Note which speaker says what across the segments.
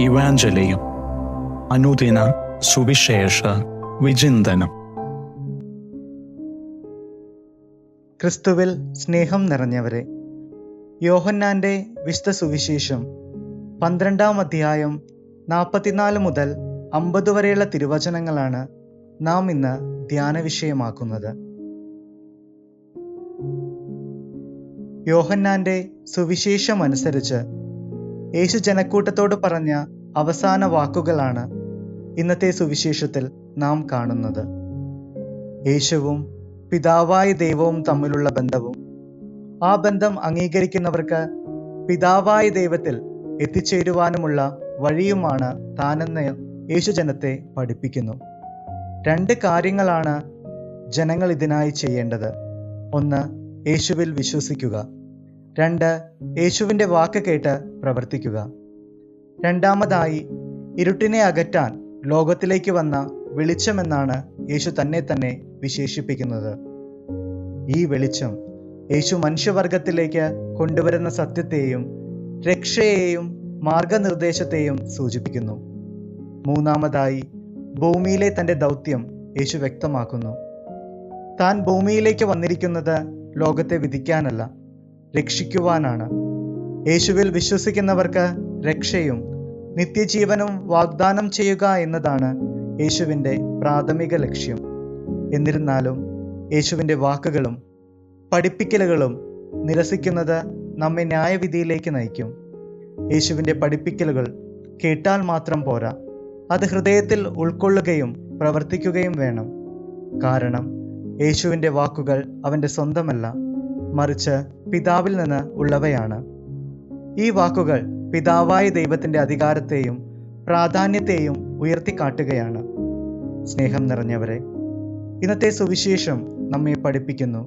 Speaker 1: ഇവാഞ്ചലിയും അനുദിന സുവിശേഷ വിചിന്തനം.
Speaker 2: ക്രിസ്തുവിൽ സ്നേഹം നിറഞ്ഞവരെ, യോഹന്നാന്റെ വിശുദ്ധ സുവിശേഷം 12-ാം അധ്യായം 44 മുതൽ 50 വരെയുള്ള തിരുവചനങ്ങളാണ് നാം ഇന്ന് ധ്യാന വിഷയമാക്കുന്നത്. യോഹന്നാന്റെ സുവിശേഷം അനുസരിച്ച് യേശു ജനക്കൂട്ടത്തോട് പറഞ്ഞ അവസാന വാക്കുകളാണ് ഇന്നത്തെ സുവിശേഷത്തിൽ നാം കാണുന്നത്. യേശുവും പിതാവായ ദൈവവും തമ്മിലുള്ള ബന്ധവും ആ ബന്ധം അംഗീകരിക്കുന്നവർക്ക് പിതാവായ ദൈവത്തിൽ എത്തിച്ചേരുവാനുമുള്ള വഴിയുമാണ് താനെന്ന് യേശു ജനത്തെ പഠിപ്പിക്കുന്നു. 2 കാര്യങ്ങളാണ് ജനങ്ങൾ ഇതിനായി ചെയ്യേണ്ടത്. 1, യേശുവിൽ വിശ്വസിക്കുക. 2, യേശുവിൻ്റെ വാക്ക് കേട്ട് പ്രവർത്തിക്കുക. രണ്ടാമതായി, ഇരുട്ടിനെ അകറ്റാൻ ലോകത്തിലേക്ക് വന്ന വെളിച്ചമെന്നാണ് യേശു തന്നെ വിശേഷിപ്പിക്കുന്നത്. ഈ വെളിച്ചം യേശു മനുഷ്യവർഗത്തിലേക്ക് കൊണ്ടുവരുന്ന സത്യത്തെയും രക്ഷയെയും മാർഗനിർദ്ദേശത്തെയും സൂചിപ്പിക്കുന്നു. മൂന്നാമതായി, ഭൂമിയിലെ തൻ്റെ ദൗത്യം യേശു വ്യക്തമാക്കുന്നു. താൻ ഭൂമിയിലേക്ക് വന്നിരിക്കുന്നത് ലോകത്തെ വിധിക്കാനല്ല, രക്ഷിക്കുവാനാണ്. യേശുവിൽ വിശ്വസിക്കുന്നവർക്ക് രക്ഷയും നിത്യജീവനും വാഗ്ദാനം ചെയ്യുക എന്നതാണ് യേശുവിൻ്റെ പ്രാഥമിക ലക്ഷ്യം. എന്നിരുന്നാലും യേശുവിൻ്റെ വാക്കുകളും പഠിപ്പിക്കലുകളും നിരസിക്കുന്നത് നമ്മെ ന്യായവിധിയിലേക്ക് നയിക്കും. യേശുവിൻ്റെ പഠിപ്പിക്കലുകൾ കേട്ടാൽ മാത്രം പോരാ, അത് ഹൃദയത്തിൽ ഉൾക്കൊള്ളുകയും പ്രവർത്തിക്കുകയും വേണം. കാരണം യേശുവിൻ്റെ വാക്കുകൾ അവൻ്റെ സ്വന്തമല്ല, മറിച്ച് പിതാവിൽ നിന്ന് ഉള്ളവയാണ്. ഈ വാക്കുകൾ പിതാവായ ദൈവത്തിൻ്റെ അധികാരത്തെയും പ്രാധാന്യത്തെയും ഉയർത്തിക്കാട്ടുകയാണ്. സ്നേഹം നിറഞ്ഞവരെ, ഇന്നത്തെ സുവിശേഷം നമ്മെ പഠിപ്പിക്കുന്നു,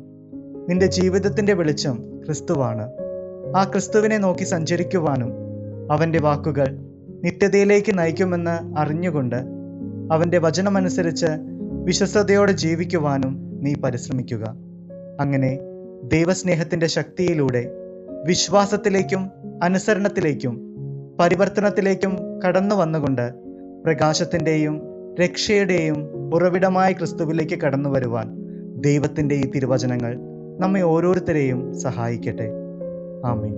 Speaker 2: നിന്റെ ജീവിതത്തിൻ്റെ വെളിച്ചം ക്രിസ്തുവാണ്. ആ ക്രിസ്തുവിനെ നോക്കി സഞ്ചരിക്കുവാനും അവൻ്റെ വാക്കുകൾ നിത്യതയിലേക്ക് നയിക്കുമെന്ന് അറിഞ്ഞുകൊണ്ട് അവൻ്റെ വചനമനുസരിച്ച് വിശ്വസ്തയോടെ ജീവിക്കുവാനും നീ പരിശ്രമിക്കുക. അങ്ങനെ ദൈവസ്നേഹത്തിൻ്റെ ശക്തിയിലൂടെ വിശ്വാസത്തിലേക്കും അനുസരണത്തിലേക്കും പരിവർത്തനത്തിലേക്കും കടന്നു വന്നുകൊണ്ട് പ്രകാശത്തിൻ്റെയും രക്ഷയുടെയും ഉറവിടമായ ക്രിസ്തുവിലേക്ക് കടന്നു വരുവാൻ ദൈവത്തിൻ്റെ ഈ തിരുവചനങ്ങൾ നമ്മെ ഓരോരുത്തരെയും സഹായിക്കട്ടെ. ആമേൻ.